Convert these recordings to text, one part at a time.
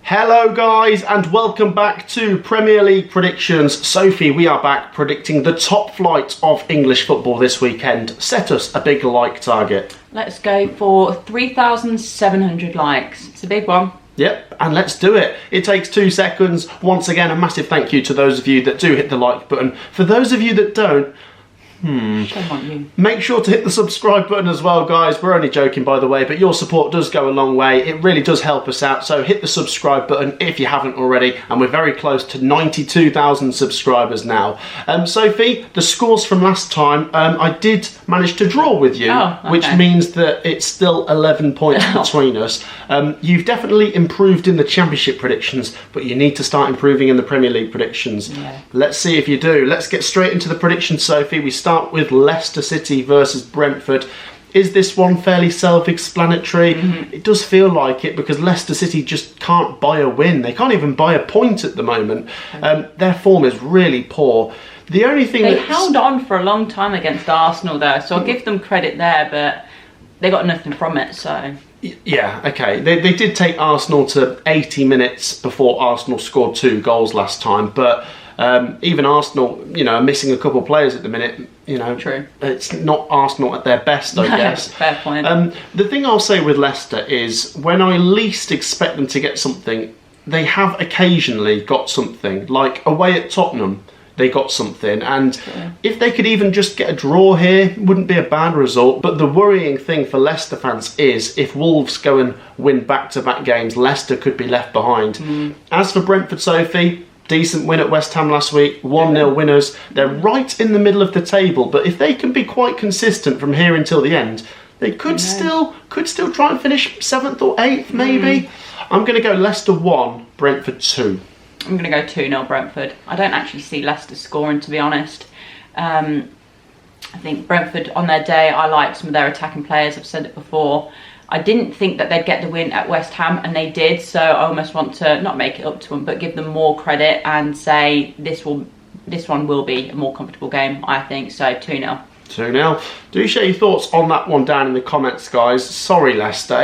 Hello guys and welcome back to Premier League predictions. Sophie, we are back predicting the top flight of English football this weekend. Set us a big like target. Let's go for 3,700 likes. It's a big one. Yep, and let's do it. It takes 2 seconds. Once again, a massive thank you to those of you that do hit the like button. For those of you that don't, Shame on you. make sure to hit the subscribe button as well, guys. We're only joking, by the way, but your support does go a long way. It really does help us out, so hit the subscribe button if you haven't already, and we're very close to 92,000 subscribers now. Sophie, the scores from last time, I did manage to draw with you, which means that it's still 11 points between us. You've definitely improved in the Championship predictions, but you need to start improving in the Premier League predictions. Yeah. Let's see if you do. Let's get straight into the predictions, Sophie. We start with Leicester City versus Brentford. Is this one fairly self-explanatory? It does feel like it because Leicester City just can't buy a win. They can't even buy a point at the moment. Their form is really poor. The only thing they held on for a long time against Arsenal though, so I'll give them credit there, but they got nothing from it, so... Yeah, okay. They did take Arsenal to 80 minutes before Arsenal scored 2 goals last time, but even Arsenal, are missing a couple of players at the minute. True. It's not Arsenal at their best, I guess. Fair point. The thing I'll say with Leicester is when I least expect them to get something, they have occasionally got something. Like away at Tottenham, they got something, and if they could even just get a draw here, it wouldn't be a bad result. But the worrying thing for Leicester fans is if Wolves go and win back-to-back games, Leicester could be left behind. As for Brentford, Sophie, decent win at West Ham last week, 1-0 winners. They're right in the middle of the table, but if they can be quite consistent from here until the end, they could still try and finish 7th or 8th, maybe. I'm going to go Leicester 1, Brentford 2. I'm going to go 2-0 Brentford. I don't actually see Leicester scoring, to be honest. I think Brentford, on their day, I like some of their attacking players. I've said it before. I didn't think that they'd get the win at West Ham, and they did, so I almost want to not make it up to them, but give them more credit and say this one will be a more comfortable game, I think. So 2-0. 2-0. Do share your thoughts on that one down in the comments, guys. Sorry, Leicester.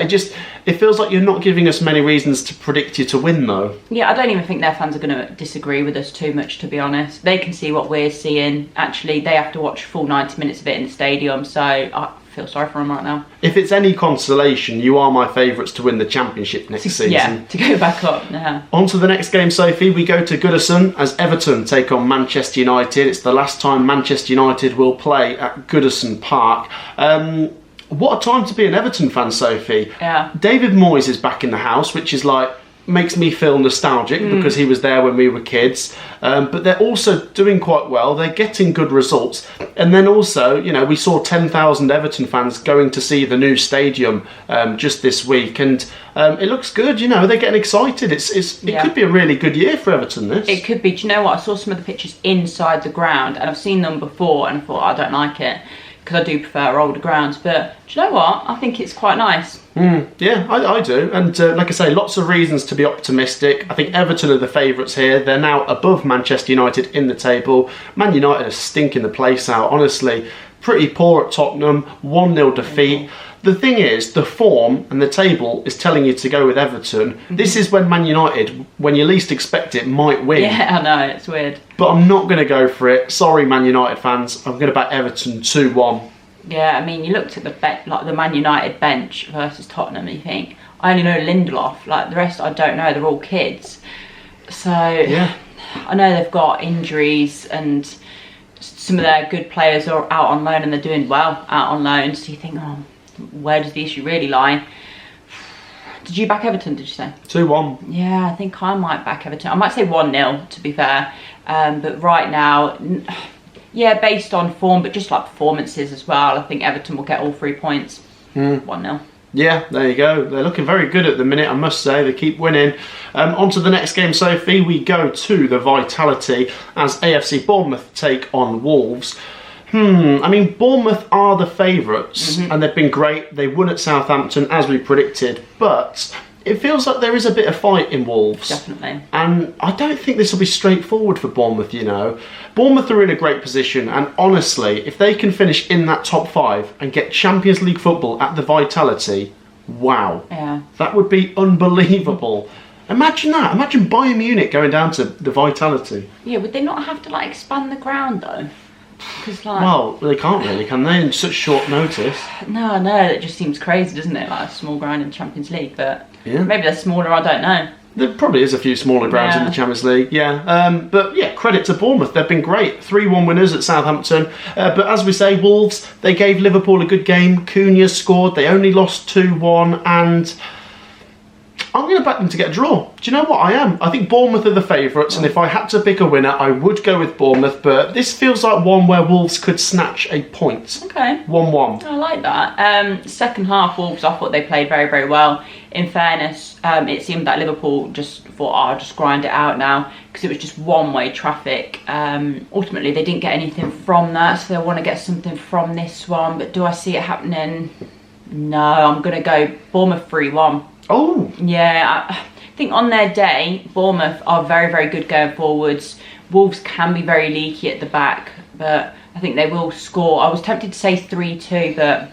It feels like you're not giving us many reasons to predict you to win, though. Yeah, I don't even think their fans are going to disagree with us too much, to be honest. They can see what we're seeing. Actually, they have to watch full 90 minutes of it in the stadium, so I feel sorry for them right now. If it's any consolation, you are my favourites to win the Championship next season. Yeah, to go back up. Yeah. On to the next game, Sophie. We go to Goodison as Everton take on Manchester United. It's the last time Manchester United will play at Goodison Park. What a time to be an Everton fan, Sophie. Yeah. David Moyes is back in the house, which is makes me feel nostalgic because he was there when we were kids. But they're also doing quite well. They're getting good results. And then also, we saw 10,000 Everton fans going to see the new stadium just this week. And it looks good, they're getting excited. It could be a really good year for Everton, this. It could be. Do you know what? I saw some of the pictures inside the ground and I've seen them before and I thought, I don't like it, because I do prefer older grounds, but do you know what? I think it's quite nice. Yeah, I do. And like I say, lots of reasons to be optimistic. I think Everton are the favourites here. They're now above Manchester United in the table. Man United are stinking the place out, honestly. Pretty poor at Tottenham, 1-0 defeat. The thing is, the form and the table is telling you to go with Everton. This is when Man United, when you least expect it, might win. Yeah, I know, it's weird. But I'm not going to go for it. Sorry, Man United fans. I'm going to back Everton 2-1. Yeah, I mean, you looked at the Man United bench versus Tottenham and you think, I only know Lindelof. The rest I don't know. They're all kids. So, yeah. I know they've got injuries and some of their good players are out on loan and they're doing well out on loan. So you think, where does the issue really lie? Did you back Everton, did you say? 2-1. Yeah, I think I might back Everton. I might say 1-0, to be fair. But right now, yeah, based on form, but just performances as well, I think Everton will get all 3 points. 1-0. Yeah, there you go. They're looking very good at the minute, I must say. They keep winning. On to the next game, Sophie. We go to the Vitality as AFC Bournemouth take on Wolves. I mean, Bournemouth are the favourites, and they've been great. They won at Southampton, as we predicted, but it feels like there is a bit of fight in Wolves. Definitely. And I don't think this will be straightforward for Bournemouth, Bournemouth are in a great position, and honestly, if they can finish in that top 5 and get Champions League football at the Vitality, wow. Yeah. That would be unbelievable. Imagine that. Imagine Bayern Munich going down to the Vitality. Yeah, would they not have to like expand the ground though? Because like, well, they can't really, can they? In such short notice. No, it just seems crazy, doesn't it? Like a small ground in the Champions League, but maybe they're smaller. I don't know. There probably is a few smaller grounds in the Champions League, but yeah, credit to Bournemouth. They've been great. 3-1 winners at Southampton. But as we say, Wolves, they gave Liverpool a good game. Cunha scored. They only lost 2-1, and I'm going to back them to get a draw. Do you know what? I am. I think Bournemouth are the favourites, and if I had to pick a winner, I would go with Bournemouth, but this feels like one where Wolves could snatch a point. Okay. 1-1. I like that. Second half, Wolves, I thought they played very, very well. In fairness, it seemed that Liverpool just thought, I'll just grind it out now, because it was just one-way traffic. Ultimately, they didn't get anything from that, so they want to get something from this one, but do I see it happening? No, I'm going to go Bournemouth 3-1. Oh! Yeah, I think on their day, Bournemouth are very, very good going forwards. Wolves can be very leaky at the back, but I think they will score. I was tempted to say 3-2, but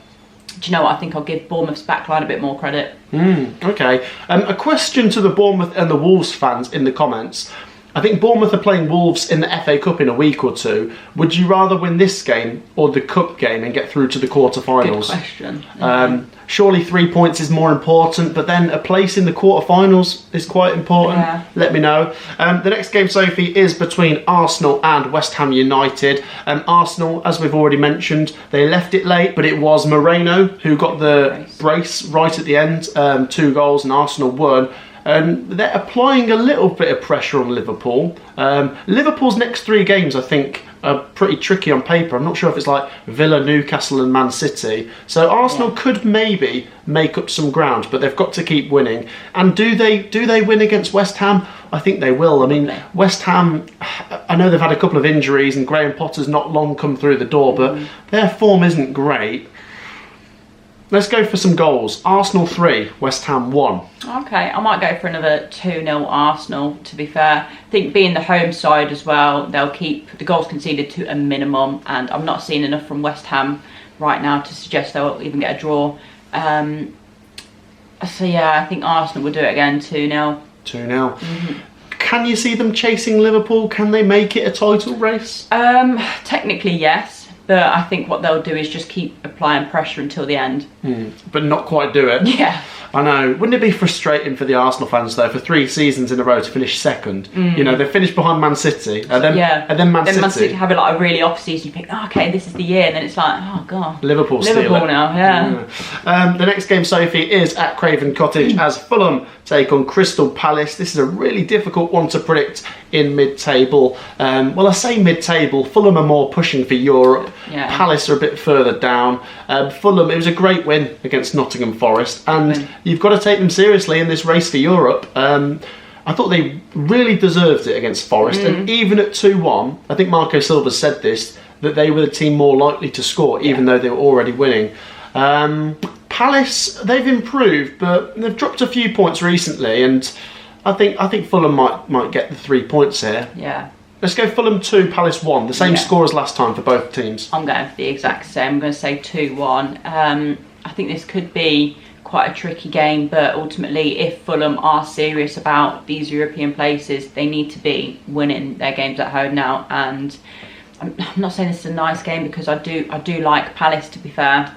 do you know what? I think I'll give Bournemouth's backline a bit more credit. Okay. A question to the Bournemouth and the Wolves fans in the comments. I think Bournemouth are playing Wolves in the FA Cup in a week or two. Would you rather win this game or the Cup game and get through to the quarterfinals? Good question. Surely 3 points is more important, but then a place in the quarterfinals is quite important. Yeah. Let me know. The next game, Sophie, is between Arsenal and West Ham United. Arsenal, as we've already mentioned, they left it late, but it was Moreno who got the brace right at the end. 2 goals, and Arsenal won. They're applying a little bit of pressure on Liverpool. Liverpool's next 3 games, I think, are pretty tricky on paper. I'm not sure if it's like Villa, Newcastle and Man City. So Arsenal could maybe make up some ground, but they've got to keep winning. And do they win against West Ham? I think they will. I mean, West Ham, I know they've had a couple of injuries and Graham Potter's not long come through the door, but their form isn't great. Let's go for some goals. Arsenal 3, West Ham 1. Okay, I might go for another 2-0 Arsenal, to be fair. I think being the home side as well, they'll keep the goals conceded to a minimum, and I'm not seeing enough from West Ham right now to suggest they'll even get a draw. So yeah, I think Arsenal will do it again, 2-0. 2-0. Can you see them chasing Liverpool? Can they make it a title race? Technically, yes. But I think what they'll do is just keep applying pressure until the end. But not quite do it. Yeah. I know. Wouldn't it be frustrating for the Arsenal fans, though, for 3 seasons in a row to finish second? You know, they finished behind Man City. And then Man City have like a really off season. You think, okay, this is the year. And then it's like, oh, God. Liverpool now, yeah. The next game, Sophie, is at Craven Cottage as Fulham take on Crystal Palace. This is a really difficult one to predict in mid-table. Well, I say mid-table. Fulham are more pushing for Europe. Yeah. Palace are a bit further down. Fulham, it was a great win against Nottingham Forest, and you've got to take them seriously in this race for Europe. I thought they really deserved it against Forest, and even at 2-1, I think Marco Silva said this, that they were the team more likely to score, even though they were already winning. Palace, they've improved, but they've dropped a few points recently, and I think Fulham might get the 3 points here. Yeah. Let's go Fulham 2, Palace 1. The same score as last time for both teams. I'm going for the exact same. I'm going to say 2-1. I think this could be quite a tricky game, but ultimately, if Fulham are serious about these European places, they need to be winning their games at home now. And I'm not saying this is a nice game, because I do like Palace, to be fair,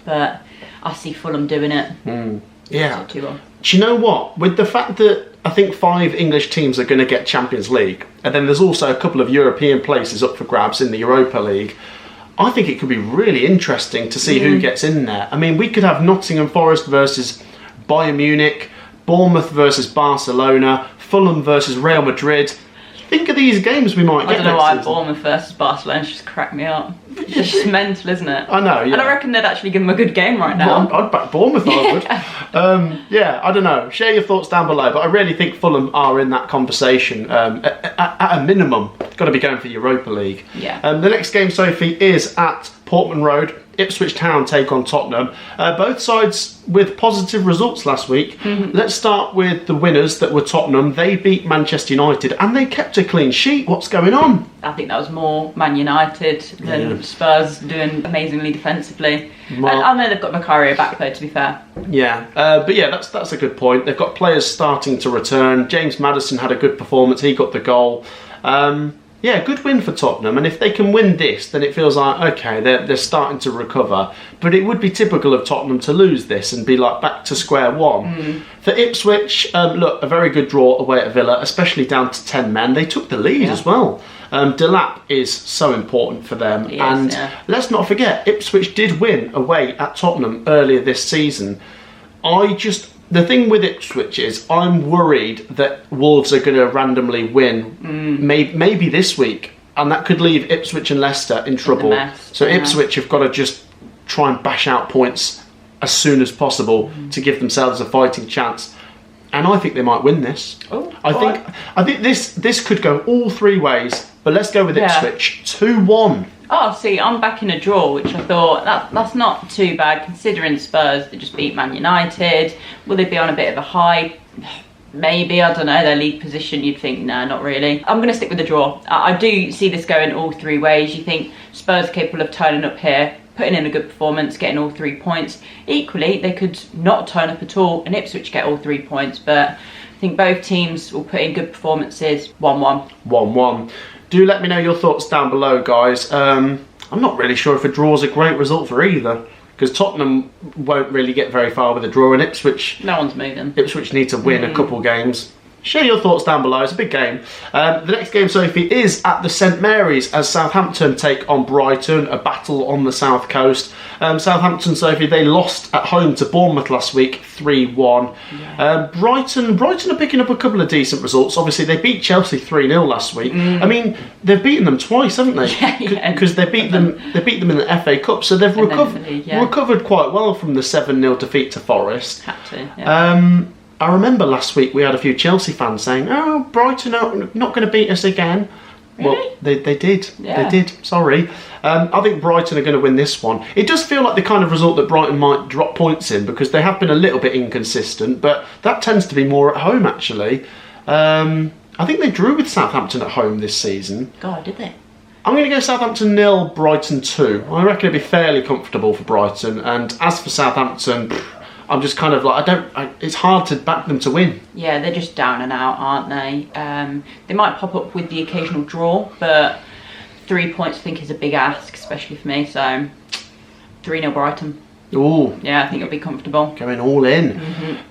but I see Fulham doing it. Yeah. So 2-1. Do you know what? With the fact that I think 5 English teams are going to get Champions League, and then there's also a couple of European places up for grabs in the Europa League, I think it could be really interesting to see who gets in there. I mean, we could have Nottingham Forest versus Bayern Munich, Bournemouth versus Barcelona, Fulham versus Real Madrid. Think of these games we might get. I don't know why Bournemouth versus Barcelona just cracked me up. It's just mental, isn't it? I know, yeah. And I reckon they'd actually give them a good game right now. Well, I'd back Bournemouth, I would. I don't know. Share your thoughts down below, but I really think Fulham are in that conversation. At a minimum, got to be going for Europa League. Yeah. The next game, Sophie, is at Portman Road Ipswich Town take on Tottenham. Both sides with positive results last week. Let's start with the winners that were Tottenham. They beat Manchester United and they kept a clean sheet. What's going on? I think that was more Man United than Spurs doing amazingly defensively. Well, I know they've got Macario back though, to be fair. Yeah, but yeah, that's a good point. They've got players starting to return. James Maddison had a good performance. He got the goal. Yeah, good win for Tottenham, and if they can win this, then it feels like, okay, they're starting to recover. But it would be typical of Tottenham to lose this and be like back to square one. For Ipswich, look, a very good draw away at Villa, especially down to 10 men. They took the lead as well. Delap is so important for them. Let's not forget, Ipswich did win away at Tottenham earlier this season. The thing with Ipswich is I'm worried that Wolves are going to randomly win maybe this week, and that could leave Ipswich and Leicester in trouble. So Ipswich have got to just try and bash out points as soon as possible to give themselves a fighting chance. And I think they might win this. I think this could go all three ways, but let's go with Ipswich 2-1. Oh, see, I'm back in a draw, which I thought that's not too bad considering Spurs. They just beat Man United. Will they be on a bit of a high? Maybe, I don't know, their league position, you'd think, no, not really. I'm going to stick with the draw. I do see this going all three ways. You think Spurs are capable of turning up here, putting in a good performance, getting all 3 points. Equally, they could not turn up at all and Ipswich get all 3 points, but I think both teams will put in good performances. 1-1. 1-1. Do let me know your thoughts down below, guys. I'm not really sure if a draw is a great result for either, because Tottenham won't really get very far with a draw, and Ipswich... No one's moving. Ipswich need to win a couple games. Share your thoughts down below. It's a big game. The next game, Sophie, is at the St Mary's as Southampton take on Brighton, a battle on the south coast. Southampton, Sophie, they lost at home to Bournemouth last week, 3-1. Brighton are picking up a couple of decent results. Obviously, they beat Chelsea 3-0 last week. I mean, they've beaten them twice, haven't they? Because they beat them in the FA Cup, so they've recovered quite well from the 7-0 defeat to Forest. I remember last week we had a few Chelsea fans saying, "Oh, Brighton are not going to beat us again." Really? Well, they did. Yeah. They did. Sorry. I think Brighton are going to win this one. It does feel like the kind of result that Brighton might drop points in because they have been a little bit inconsistent, but that tends to be more at home, actually. I think they drew with Southampton at home this season. God, did they? I'm going to go Southampton 0, Brighton 2. I reckon it'll be fairly comfortable for Brighton. And as for Southampton... I'm just kind of like, it's hard to back them to win. Yeah, they're just down and out, aren't they? They might pop up with the occasional draw, but 3 points I think is a big ask, especially for me. So 3-0 Brighton. Ooh. Yeah, I think it'll be comfortable. Going all in.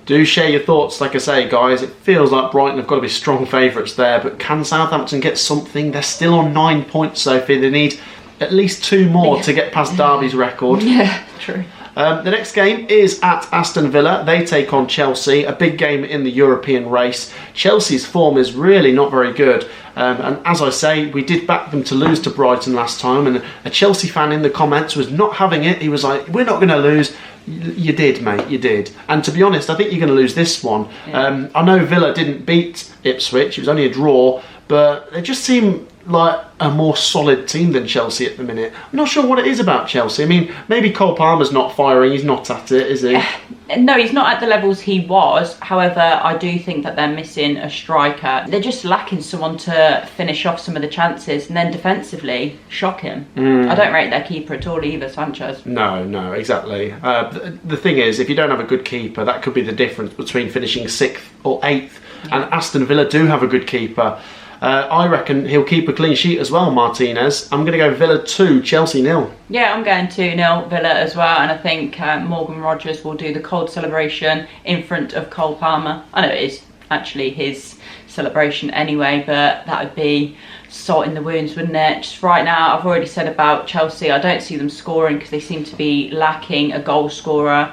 Do share your thoughts. Like I say, guys, it feels like Brighton have got to be strong favourites there, but can Southampton get something? They're still on 9 points, Sophie. They need at least 2 more to get past Derby's record. Yeah, true. The next game is at Aston Villa. They take on Chelsea, a big game in the European race. Chelsea's form is really not very good. And as I say, we did back them to lose to Brighton last time. And a Chelsea fan in the comments was not having it. He was like, "We're not going to lose." You did, mate, you did. And to be honest, I think you're going to lose this one. Yeah. I know Villa didn't beat Ipswich. It was only a draw. But they just seem like a more solid team than Chelsea at the minute. I'm not sure what it is about Chelsea. I mean, maybe Cole Palmer's not firing. He's not at it, is he? No, he's not at the levels he was. However, I do think that they're missing a striker. They're just lacking someone to finish off some of the chances and then defensively shock him. I don't rate their keeper at all either, Sanchez. No, exactly. The thing is, if you don't have a good keeper, that could be the difference between finishing 6th or 8th. Yeah. And Aston Villa do have a good keeper. I reckon he'll keep a clean sheet as well, Martinez. I'm going to go Villa 2, Chelsea 0. Yeah, I'm going 2-0 Villa as well, and I think Morgan Rogers will do the cold celebration in front of Cole Palmer. I know it is actually his celebration anyway, but that would be salt in the wounds, wouldn't it? Just right now, I've already said about Chelsea, I don't see them scoring because they seem to be lacking a goal scorer.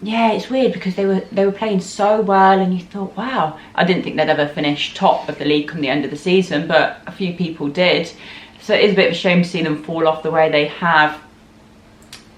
Yeah, it's weird because they were playing so well and you thought, wow. I didn't think they'd ever finish top of the league come the end of the season, but a few people did. So it is a bit of a shame to see them fall off the way they have.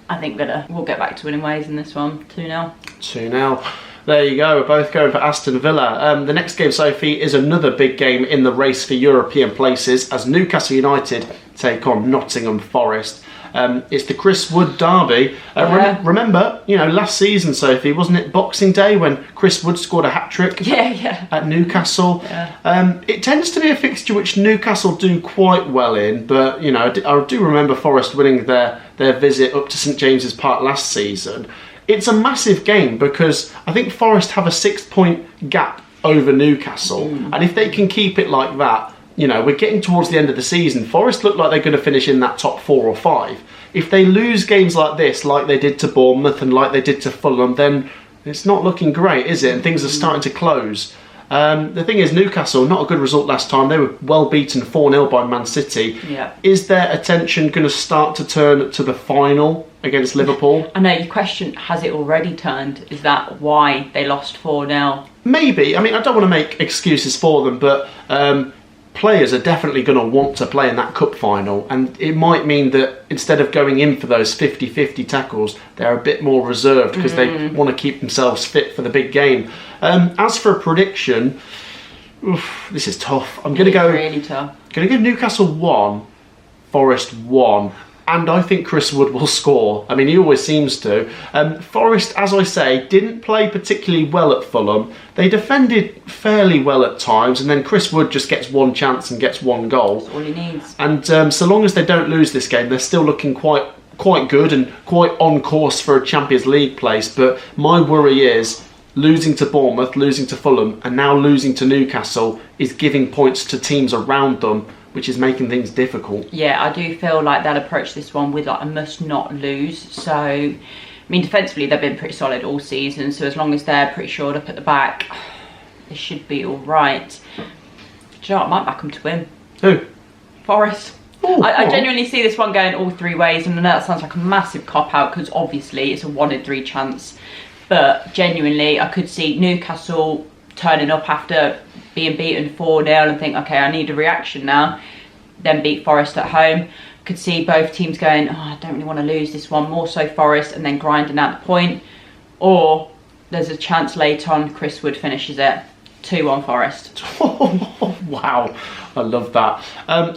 I think Villa will get back to winning ways in this one. 2-0. 2-0. There you go, we're both going for Aston Villa. The next game, Sophie, is another big game in the race for European places as Newcastle United take on Nottingham Forest. It's the Chris Wood derby. Remember, last season, Sophie, wasn't it Boxing Day when Chris Wood scored a hat-trick at Newcastle? Yeah. It tends to be a fixture which Newcastle do quite well in, but, I do remember Forest winning their visit up to St James's Park last season. It's a massive game because I think Forest have a 6-point gap over Newcastle, and if they can keep it like that, we're getting towards the end of the season. Forest look like they're going to finish in that top 4 or 5. If they lose games like this, like they did to Bournemouth and like they did to Fulham, then it's not looking great, is it? And things are starting to close. The thing is, Newcastle, not a good result last time. They were well beaten 4-0 by Man City. Yeah. Is their attention going to start to turn to the final against Liverpool? I know, you question, has it already turned? Is that why they lost 4-0? Maybe. I mean, I don't want to make excuses for them, but players are definitely going to want to play in that cup final, and it might mean that instead of going in for those 50-50 tackles, they're a bit more reserved because they want to keep themselves fit for the big game. As for a prediction, this is tough. I'm going to go really tough. Going to go Newcastle 1, Forest 1. And I think Chris Wood will score. I mean, he always seems to. Forest, as I say, didn't play particularly well at Fulham. They defended fairly well at times, and then Chris Wood just gets one chance and gets one goal. That's all he needs. And so long as they don't lose this game, they're still looking quite good and quite on course for a Champions League place. But my worry is losing to Bournemouth, losing to Fulham, and now losing to Newcastle is giving points to teams around them, which is making things difficult. Yeah, I do feel like they'll approach this one with a must not lose. So, I mean, defensively they've been pretty solid all season, so as long as they're pretty shored up at the back, they should be all right. Do you know what? I might back them to win. Who? Forest. I genuinely see this one going all 3 ways, and I know that sounds like a massive cop-out because obviously it's a 1 in 3 chance, but genuinely I could see Newcastle turning up after being beaten 4-0 and think, okay, I need a reaction now, then beat Forest at home. Could see both teams going, I don't really want to lose this one, more so Forest, and then grinding out the point. Or there's a chance later on Chris Wood finishes it 2-1 Forest. Wow, I love that.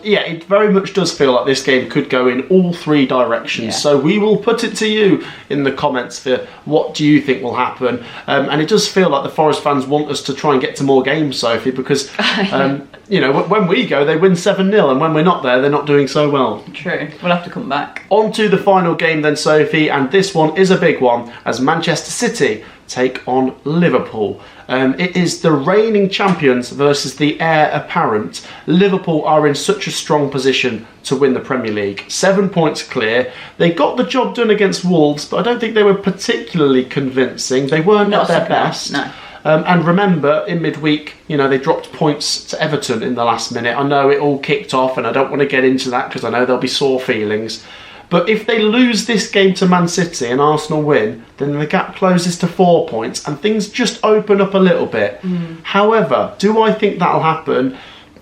It very much does feel like this game could go in all 3 directions. Yeah. So we will put it to you in the comments for what do you think will happen. And it does feel like the Forest fans want us to try and get to more games, Sophie, because when we go, they win 7-0, and when we're not there, they're not doing so well. True. We'll have to come back. On to the final game then, Sophie, and this one is a big one as Manchester City take on Liverpool. It is the reigning champions versus the heir apparent. Liverpool are in such a strong position to win the Premier League. 7 points clear. They got the job done against Wolves, but I don't think they were particularly convincing. They weren't at their best. No. And remember, in midweek, they dropped points to Everton in the last minute. I know it all kicked off, and I don't want to get into that because I know there'll be sore feelings. But if they lose this game to Man City and Arsenal win, then the gap closes to 4 points and things just open up a little bit. However, do I think that'll happen?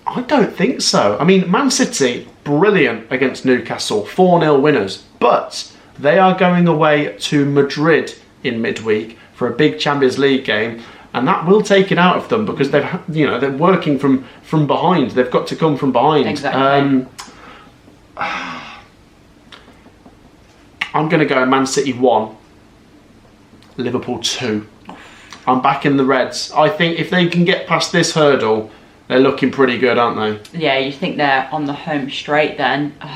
I don't think so. I mean, Man City, brilliant against Newcastle, 4-0 winners. But they are going away to Madrid in midweek for a big Champions League game. And that will take it out of them because they're working from behind. They've got to come from behind. Exactly. I'm going to go Man City 1, Liverpool 2. I'm backing the Reds. I think if they can get past this hurdle, they're looking pretty good, aren't they? Yeah, you think they're on the home straight then. Do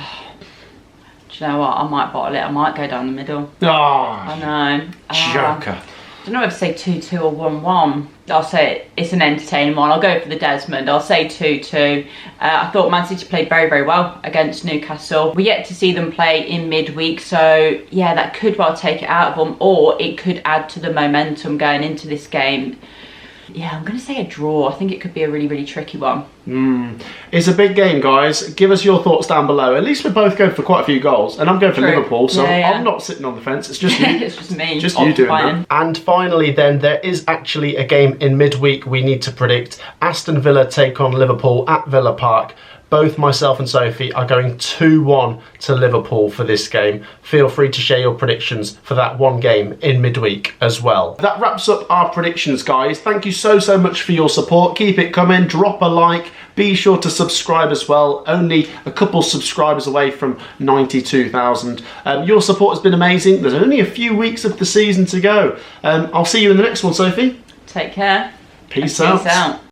you know what? I might bottle it. I might go down the middle. I know. Joker. I don't know if to say 2-2 or 1-1. I'll say it's an entertaining one. I'll go for the Desmond. I'll say 2-2. I thought Man City played very, very well against Newcastle. We're yet to see them play in midweek, so yeah, that could well take it out of them, or it could add to the momentum going into this game. Yeah, I'm going to say a draw. I think it could be a really, really tricky one. It's a big game, guys. Give us your thoughts down below. At least we're both going for quite a few goals. And I'm going for Liverpool, so I'm not sitting on the fence. It's just you. It's just me. Just you doing that. And finally then, there is actually a game in midweek we need to predict. Aston Villa take on Liverpool at Villa Park. both myself and Sophie are going 2-1 to Liverpool for this game. Feel free to share your predictions for that one game in midweek as well. That wraps up our predictions, guys. Thank you so much for your support. Keep it coming. Drop a like. Be sure to subscribe as well. Only a couple subscribers away from 92,000. Your support has been amazing. There's only a few weeks of the season to go. I'll see you in the next one, Sophie. Take care. Peace out. Peace out.